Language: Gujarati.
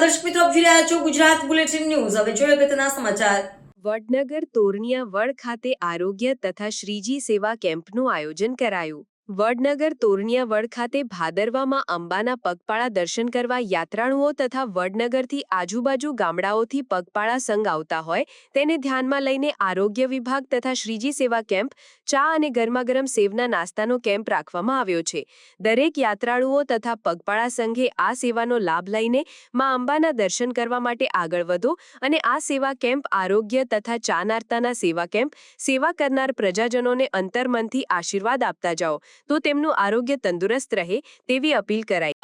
દર્શક મિત્રો આપ જોઈ રહ્યા છો ગુજરાત બુલેટિન ન્યૂઝ। હવે જોઈએ અગત્યના સમાચાર। વડનગર તોરણિયા વડ ખાતે આરોગ્ય તથા શ્રીજી સેવા કેમ્પનું આયોજન કરાયું। વડનગર તોરણિયા વડ ખાતે ભાદરવામાં અંબાના પગપાળા દર્શન કરવા યાત્રાળુઓ તથા વડનગરથી આજુબાજુ ગામડાઓથી પગપાળા સંઘ આવતા હોય તેને ધ્યાનમાં લઈને આરોગ્ય વિભાગ તથા શ્રીજી સેવા કેમ્પ, ચા અને ગરમાગરમ સેવના નાસ્તાનો કેમ્પ રાખવામાં આવ્યો છે। દરેક યાત્રાળુઓ તથા પગપાળા સંઘે આ સેવાનો લાભ લઈને માં અંબાના દર્શન કરવા માટે આગળ વધો અને આ સેવા કેમ્પ આરોગ્ય તથા ચા નાસ્તાના સેવા કેમ્પ સેવા કરનાર પ્રજાજનોને અંતર્મનથી આશીર્વાદ આપતા જાઓ તો તેમનું આરોગ્ય તંદુરસ્ત રહે તેવી અપીલ કરાઈ।